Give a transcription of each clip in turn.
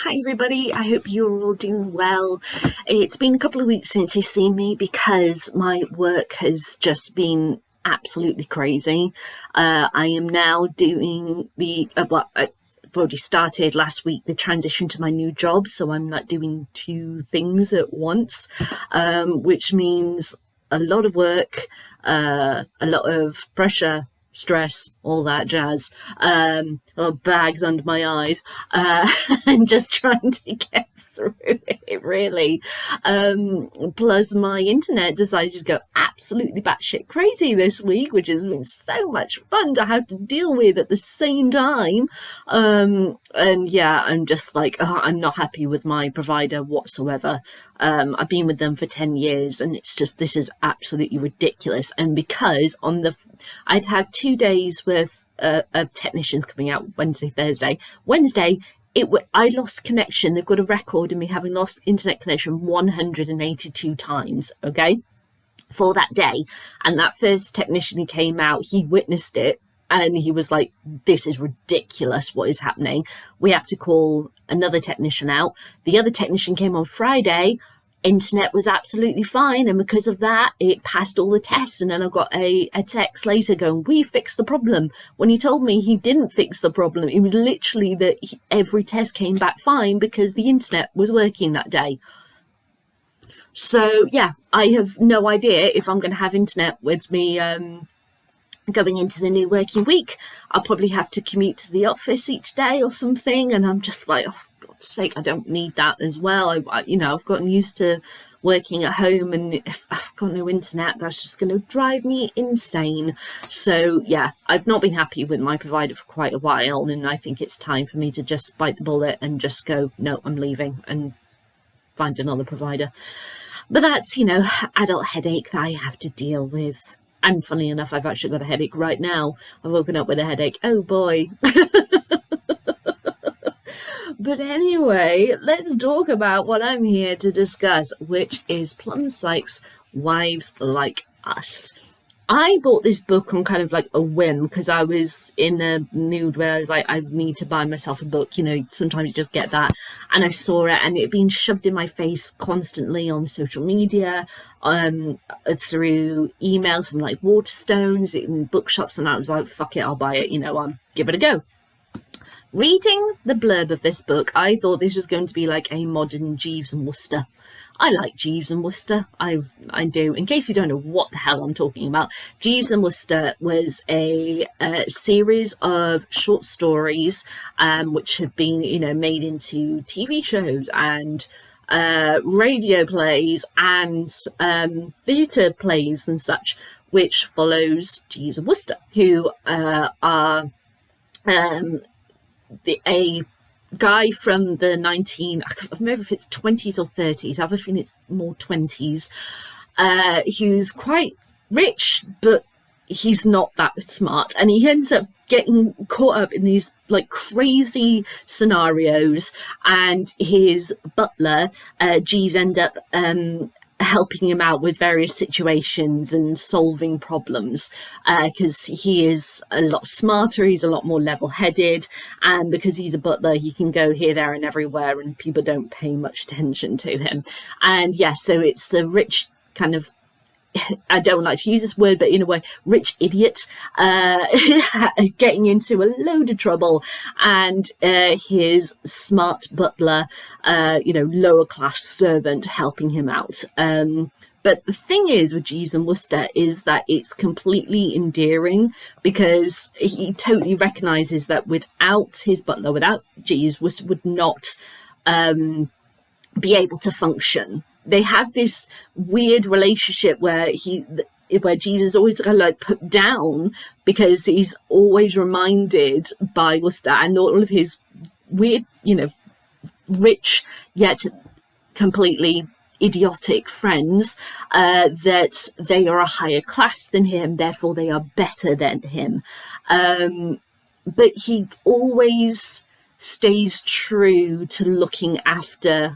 Hi everybody, I hope you're all doing well. It's been a couple of weeks since you've seen me because my work has just been absolutely crazy. I am now doing I've already started last week the transition to my new job, so I'm not doing two things at once, which means a lot of work, a lot of pressure, stress, all that jazz, a lot of bags under my eyes, and just trying to get through it really. Plus my internet decided to go absolutely batshit crazy this week, which has been so much fun to have to deal with at the same time. And yeah, I'm just like, I'm not happy with my provider whatsoever. I've been with them for 10 years and it's just, this is absolutely ridiculous. And because I'd had 2 days worth of technicians coming out Wednesday, Thursday. Wednesday, I lost connection. They've got a record of me having lost internet connection 182 times, okay, for that day. And that first technician who came out, he witnessed it and he was like, this is ridiculous, what is happening? We have to call another technician out. The other technician came on Friday. Internet was absolutely fine, and because of that it passed all the tests. And then I got a text later going, we fixed the problem, when he told me he didn't fix the problem. It was literally that every test came back fine because the internet was working that day. So yeah, I have no idea if I'm going to have internet with me going into the new working week. I'll probably have to commute to the office each day or something, and I'm just like, oh God's sake, I don't need that as well. I've gotten used to working at home, and if I've got no internet, that's just going to drive me insane. So yeah, I've not been happy with my provider for quite a while, and I think it's time for me to just bite the bullet and just go, no, I'm leaving and find another provider. But that's, adult headache that I have to deal with. And funny enough, I've actually got a headache right now. I've woken up with a headache. Oh boy. But anyway, let's talk about what I'm here to discuss, which is Plum Sykes' Wives Like Us. I bought this book on kind of like a whim because I was in a mood where I was like, I need to buy myself a book. Sometimes you just get that. And I saw it and it had been shoved in my face constantly on social media, through emails from like Waterstones, in bookshops. And I was like, fuck it, I'll buy it, give it a go. Reading the blurb of this book, I thought this was going to be like a modern Jeeves and Wooster. I like Jeeves and Wooster. I do. In case you don't know what the hell I'm talking about, Jeeves and Wooster was a series of short stories which have been, made into TV shows and radio plays and theatre plays and such, which follows Jeeves and Wooster, who are a guy from the I can't remember if it's 20s or 30s. I have a feeling it's more 20s. Who's quite rich, but he's not that smart, and he ends up getting caught up in these like crazy scenarios. And his butler, Jeeves, end up helping him out with various situations and solving problems, because he is a lot smarter, he's a lot more level-headed, and because he's a butler he can go here, there and everywhere and people don't pay much attention to him. And yeah, so it's the rich kind of, I don't like to use this word, but in a way, rich idiot getting into a load of trouble, and his smart butler, lower class servant helping him out. But the thing is with Jeeves and Wooster is that it's completely endearing, because he totally recognises that without his butler, without Jeeves, Wooster would not be able to function. They have this weird relationship where Jeeves is always kind of like put down because he's always reminded by Wooster and all of his weird, rich yet completely idiotic friends, that they are a higher class than him, therefore they are better than him. But he always stays true to looking after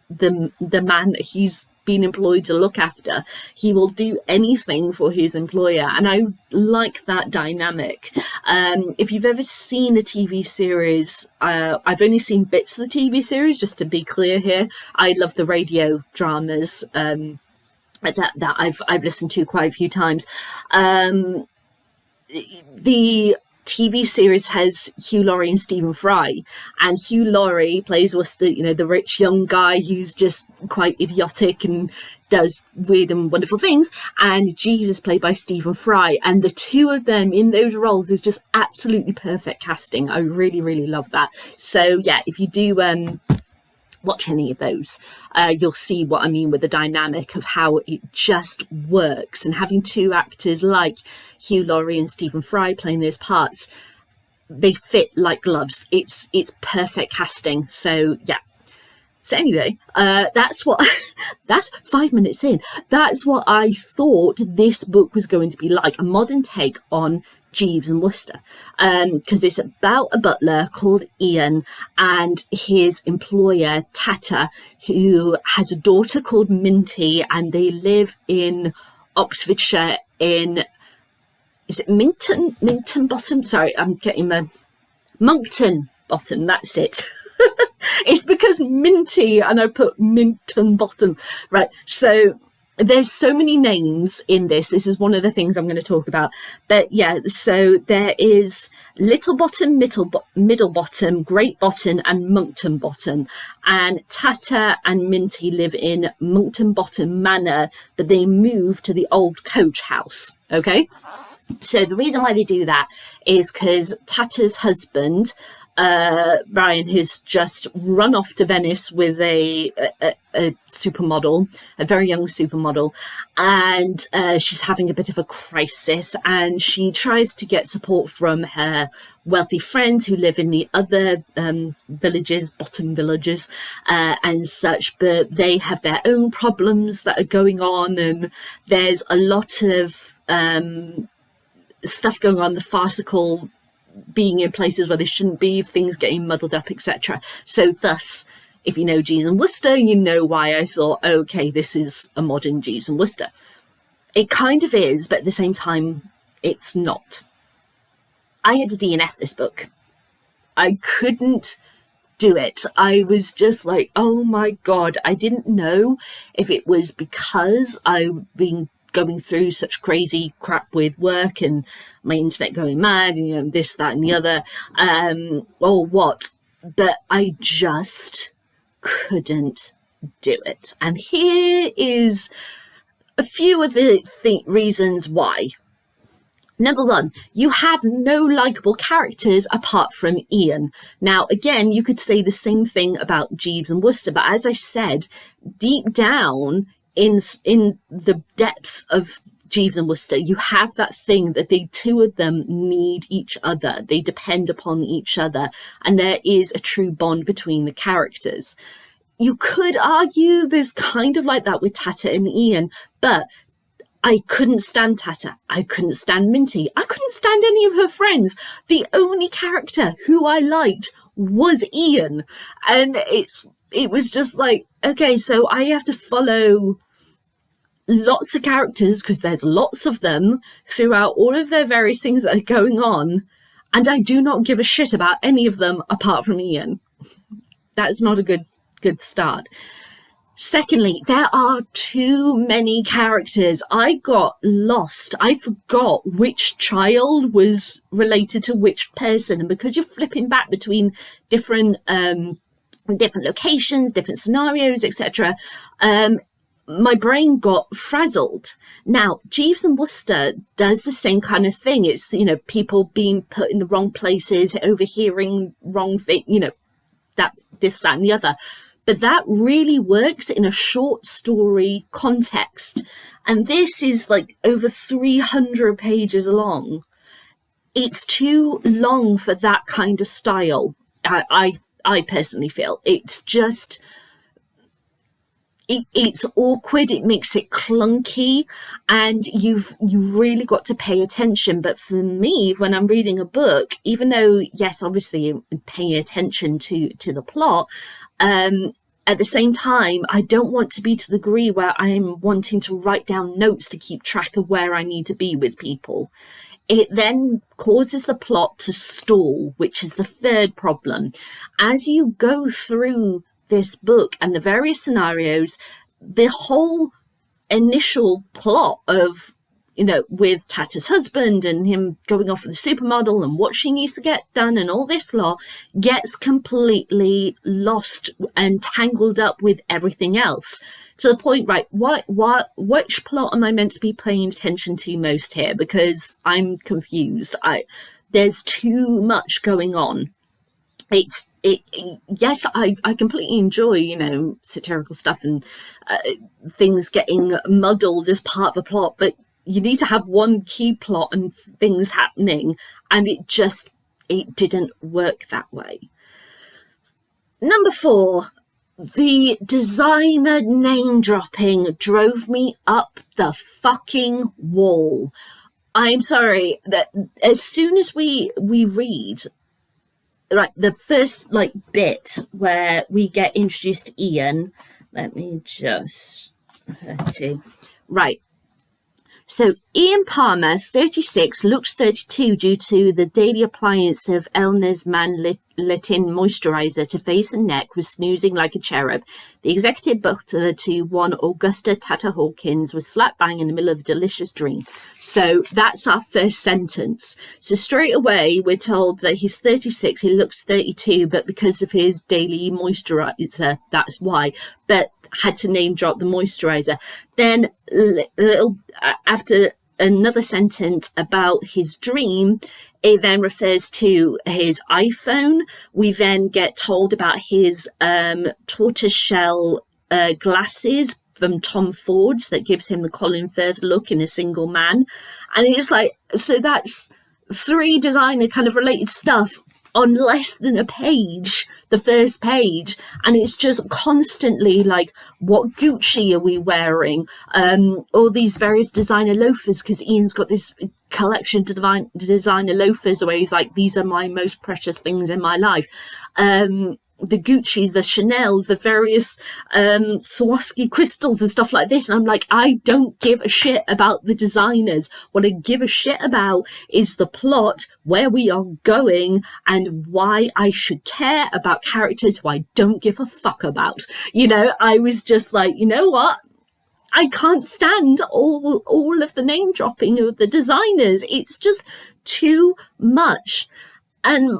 the man that he's been employed to look after. He will do anything for his employer, and I like that dynamic. If you've ever seen a TV series, I've only seen bits of the TV series, just to be clear here. I love the radio dramas that I've listened to quite a few times. The TV series has Hugh Laurie and Stephen Fry, and Hugh Laurie plays Worcester, the rich young guy who's just quite idiotic and does weird and wonderful things, and Jeeves is played by Stephen Fry, and the two of them in those roles is just absolutely perfect casting. I really, really love that. So yeah, if you do watch any of those, you'll see what I mean with the dynamic of how it just works, and having two actors like Hugh Laurie and Stephen Fry playing those parts, they fit like gloves. It's perfect casting. So yeah. So anyway, that's 5 minutes in. That's what I thought this book was going to be like, a modern take on Jeeves and Wooster, because it's about a butler called Ian and his employer Tata, who has a daughter called Minty, and they live in Oxfordshire in, is it Minton Bottom? Sorry, I'm getting my Monkton Bottom, that's it. It's because Minty and I put Minton Bottom, right? So there's so many names in this. This is one of the things I'm going to talk about. But yeah, so there is Little Bottom, Middle Bottom, Great Bottom, and Monkton Bottom. And Tata and Minty live in Monkton Bottom Manor, but they move to the old coach house. Okay, so the reason why they do that is because Tata's husband, Brian, has just run off to Venice with a supermodel, a very young supermodel, and she's having a bit of a crisis, and she tries to get support from her wealthy friends who live in the other villages, bottom villages, and such, but they have their own problems that are going on, and there's a lot of stuff going on, the farcical being in places where they shouldn't be, things getting muddled up, etc. So thus, if you know Jeeves and Wooster, you know why I thought, okay, this is a modern Jeeves and Wooster. It kind of is, but at the same time, it's not. I had to DNF this book. I couldn't do it. I was just like, oh my God, I didn't know if it was because I've been going through such crazy crap with work and my internet going mad, and this, that, and the other, or what, but I just couldn't do it. And here is a few of the reasons why. Number one, you have no likable characters apart from Ian. Now, again, you could say the same thing about Jeeves and Wooster, but as I said, deep down in the depth of Jeeves and Wooster, you have that thing that the two of them need each other. They depend upon each other, and there is a true bond between the characters. You could argue there's kind of like that with Tata and Ian, but I couldn't stand Tata. I couldn't stand Minty. I couldn't stand any of her friends. The only character who I liked was Ian, and it was just like, okay, so I have to follow lots of characters because there's lots of them throughout all of their various things that are going on, and I do not give a shit about any of them apart from Ian. That's not a good start. Secondly, there are too many characters. I got lost. I forgot which child was related to which person, and because you're flipping back between different locations, different scenarios, etc., my brain got frazzled. Now, Jeeves and Wooster does the same kind of thing. It's, people being put in the wrong places, overhearing wrong thing, that, this, that, and the other. But that really works in a short story context. And this is like over 300 pages long. It's too long for that kind of style. I personally feel it's just, it's awkward, it makes it clunky, and you've really got to pay attention. But for me, when I'm reading a book, even though, yes, obviously I'm paying attention to the plot, at the same time, I don't want to be to the degree where I'm wanting to write down notes to keep track of where I need to be with people. It then causes the plot to stall, which is the third problem. As you go through this book and the various scenarios, the whole initial plot of, with Tata's husband and him going off with the supermodel and what she needs to get done and all this lot gets completely lost and tangled up with everything else. To the point, right, which plot am I meant to be paying attention to most here? Because I'm confused. There's too much going on. Yes, I completely enjoy, satirical stuff and things getting muddled as part of the plot, but you need to have one key plot and things happening, and it didn't work that way. Number 4, the designer name dropping drove me up the fucking wall. I'm sorry, that as soon as we read, right, the first bit where we get introduced to Ian, let me just see. Right. So Ian Palmer, 36, looks 32 due to the daily appliance of Elna's Man-Letin moisturiser to face and neck, was snoozing like a cherub. The executive butler to one Augusta Tata Hawkins was slap bang in the middle of a delicious dream. So that's our first sentence. So straight away we're told that he's 36, he looks 32, but because of his daily moisturiser, that's why. But had to name drop the moisturiser. Then after another sentence about his dream, it then refers to his iPhone. We then get told about his tortoiseshell glasses from Tom Ford's that gives him the Colin Firth look in A Single Man. And it's so that's 3 designer kind of related stuff on less than a page, the first page, and it's just constantly what Gucci are we wearing, all these various designer loafers, because Ian's got this collection to designer loafers where he's these are my most precious things in my life. The Gucci, the Chanels, the various Swarovski crystals and stuff like this. And I'm I don't give a shit about the designers. What I give a shit about is the plot, where we are going, and why I should care about characters who I don't give a fuck about. I was just you know what? I can't stand all of the name dropping of the designers. It's just too much. And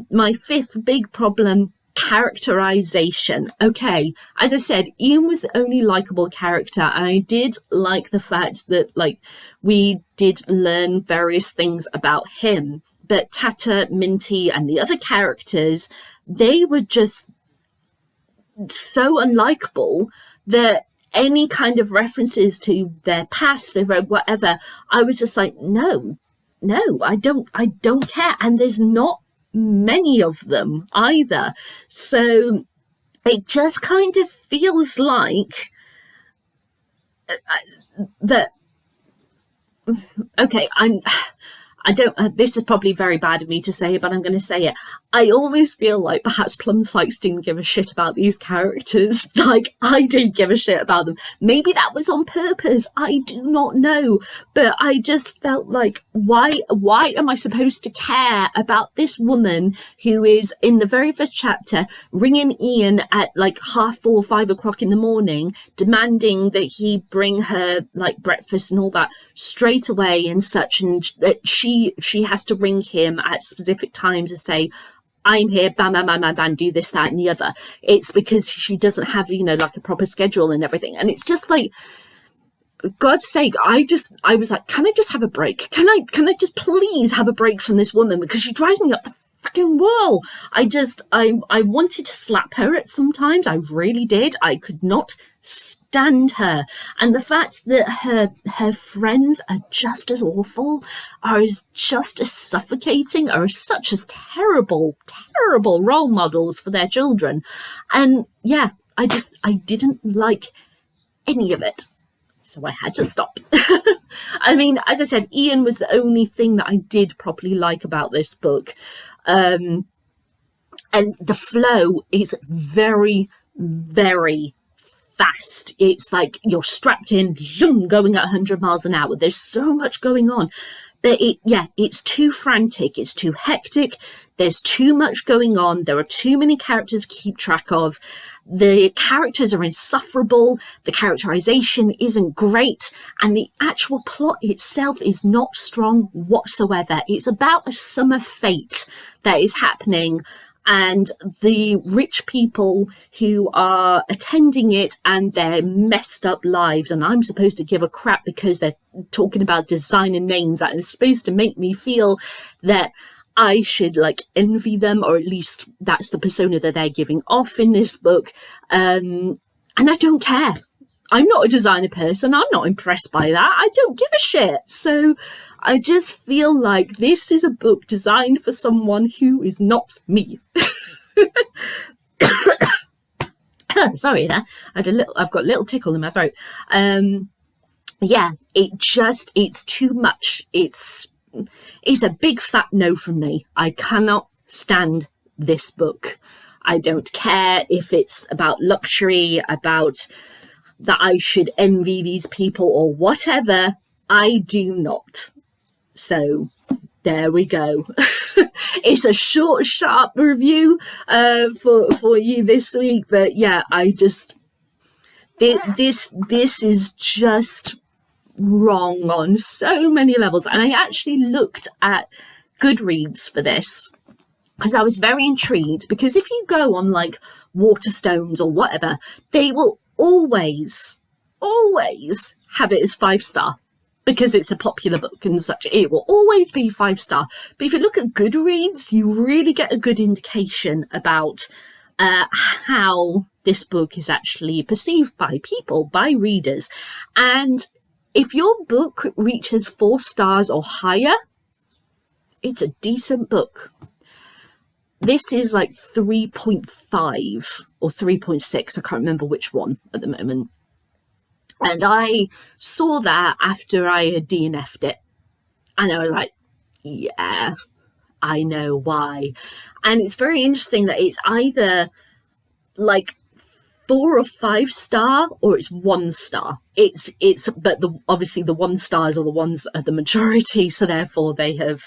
my 5th big problem, characterization. Okay, as I said, Ian was the only likable character, and I did like the fact that we did learn various things about him, but Tata, Minty and the other characters, they were just so unlikable that any kind of references to their past, their whatever, I was just no, I don't care. And there's not many of them either, so it just kind of feels that okay, this is probably very bad of me to say, but I'm going to say it. I almost feel like perhaps Plum Sykes didn't give a shit about these characters. I didn't give a shit about them. Maybe that was on purpose. I do not know. But I just felt why am I supposed to care about this woman who is in the very first chapter ringing Ian at 4:30, 5 o'clock in the morning, demanding that he bring her breakfast and all that straight away and such, and that she has to ring him at specific times and say, I'm here, bam, bam, bam, bam, bam, do this, that, and the other. It's because she doesn't have, a proper schedule and everything. And it's just God's sake, I was can I just have a break? Can I just please have a break from this woman? Because she drives me up the fucking wall. I wanted to slap her at some times. I really did. I could not stand her. And the fact that her friends are just as awful, are just as suffocating, are such as terrible role models for their children. And yeah, I didn't like any of it. So I had to stop. I mean, as I said, Ian was the only thing that I did properly like about this book. and the flow is very, very fast. It's like you're strapped in, zoom, going at 100 miles an hour. There's so much going on. But it's too frantic. It's too hectic. There's too much going on. There are too many characters to keep track of. The characters are insufferable. The characterization isn't great. And the actual plot itself is not strong whatsoever. It's about a summer fete that is happening, and the rich people who are attending it and their messed up lives. And I'm supposed to give a crap because they're talking about designer names that is supposed to make me feel that I should like envy them, or at least that's the persona that they're giving off in this book. And I don't care. I'm not a designer person. I'm not impressed by that. I don't give a shit. So I just feel like this is a book designed for someone who is not me. Sorry there. I've got a little tickle in my throat. It's too much. It's a big fat no from me. I cannot stand this book. I don't care if it's about luxury, about that I should envy these people or whatever. I do not. So there we go. It's a short, sharp review for you this week. But yeah, this is just wrong on so many levels. And I actually looked at Goodreads for this because I was very intrigued, because if you go on like Waterstones or whatever, they will always have it as 5-star because it's a popular book and such. It will always be 5-star. But if you look at Goodreads, you really get a good indication about how this book is actually perceived by people, by readers. And if your book reaches 4 stars or higher, it's a decent book. This is like 3.5 or 3.6. I can't remember which one at the moment. And I saw that after I had DNF'd it. And I was like, yeah, I know why. And it's very interesting that it's either like 4 or 5 star or it's 1 star. But obviously the 1 stars are the ones that are the majority. So therefore they have,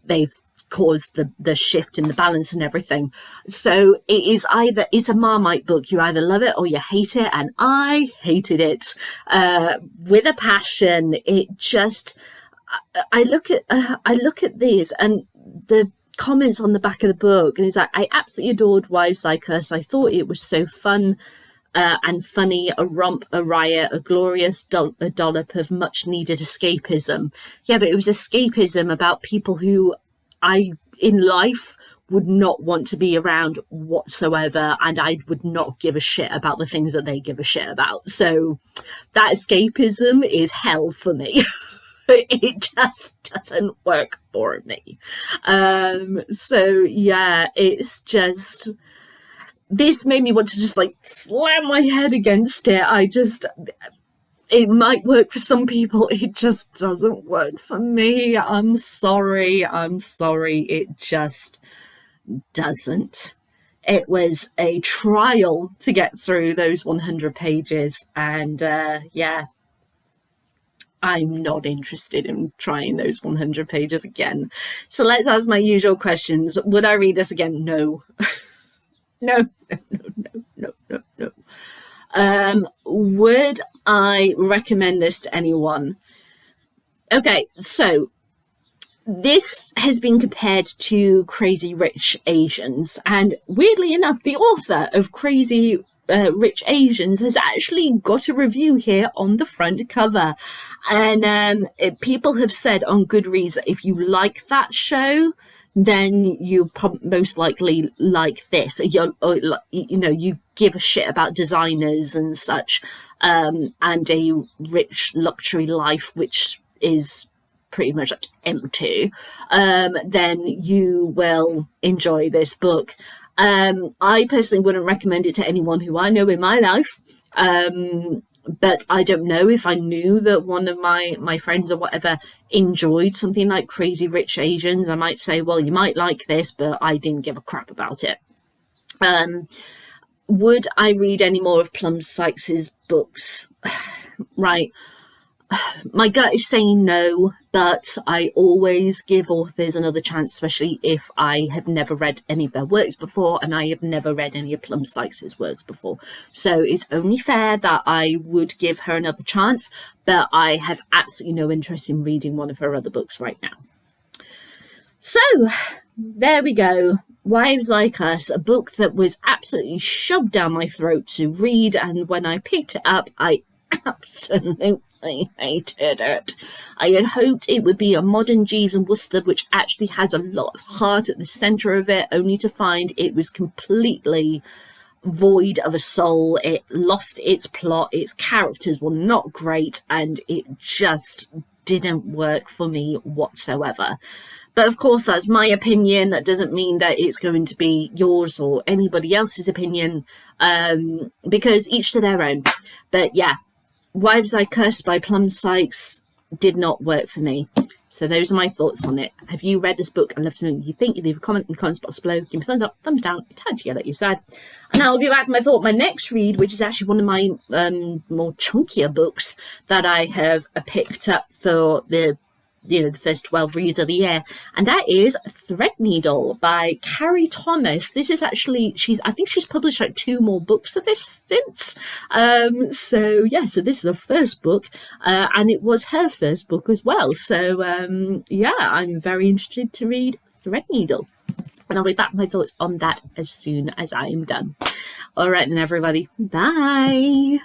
they've caused the shift in the balance and everything. So it's a Marmite book. You either love it or you hate it, and I hated it with a passion. It just, I look at these and the comments on the back of the book, and it's like, I absolutely adored Wives Like Us. I thought it was so fun and funny, a romp, a riot, a glorious dollop of much needed escapism. Yeah, but it was escapism about people who I in life would not want to be around whatsoever, and I would not give a shit about the things that they give a shit about. So that escapism is hell for me. It just doesn't work for me. So yeah, it's just, this made me want to just like slam my head against it. It might work for some people. It just doesn't work for me. I'm sorry. It just doesn't. It was a trial to get through those 100 pages. And yeah, I'm not interested in trying those 100 pages again. So let's ask my usual questions. Would I read this again? No. No. Would I recommend this to anyone? Okay, so this has been compared to Crazy Rich Asians, and weirdly enough, the author of Crazy Rich Asians has actually got a review here on the front cover. And people have said on Goodreads that if you like that show, then you most likely like this. You give a shit about designers and such, and a rich luxury life, which is pretty much like empty, then you will enjoy this book. I personally wouldn't recommend it to anyone who I know in my life. But I don't know if I knew that one of my friends or whatever enjoyed something like Crazy Rich Asians, I might say, well, you might like this, but I didn't give a crap about it. Would I read any more of Plum Sykes's books? Right. My gut is saying no, but I always give authors another chance, especially if I have never read any of their works before, and I have never read any of Plum Sykes's works before. So it's only fair that I would give her another chance, but I have absolutely no interest in reading one of her other books right now. So there we go. Wives Like Us, a book that was absolutely shoved down my throat to read, and when I picked it up, I absolutely hated it. I had hoped it would be a modern Jeeves and Wooster, which actually has a lot of heart at the centre of it, only to find it was completely void of a soul. It lost its plot, its characters were not great, and it just didn't work for me whatsoever. But of course, that's my opinion. That doesn't mean that it's going to be yours or anybody else's opinion, because each to their own. But yeah, Wives Like Us by Plum Sykes did not work for me. So those are my thoughts on it. Have you read this book? I'd love to know what you think. You leave a comment in the comments box below. Give me a thumbs up, thumbs down, tag together at your side. And I'll be back with my next read, which is actually one of my more chunkier books that I have picked up for the first 12 reads of the year, and that is Threadneedle by Carrie Thomas. This is actually, I think she's published like 2 more books of this since. So this is her first book, and it was her first book as well. So I'm very interested to read Threadneedle, and I'll be back with my thoughts on that as soon as I am done. All right then, everybody, bye.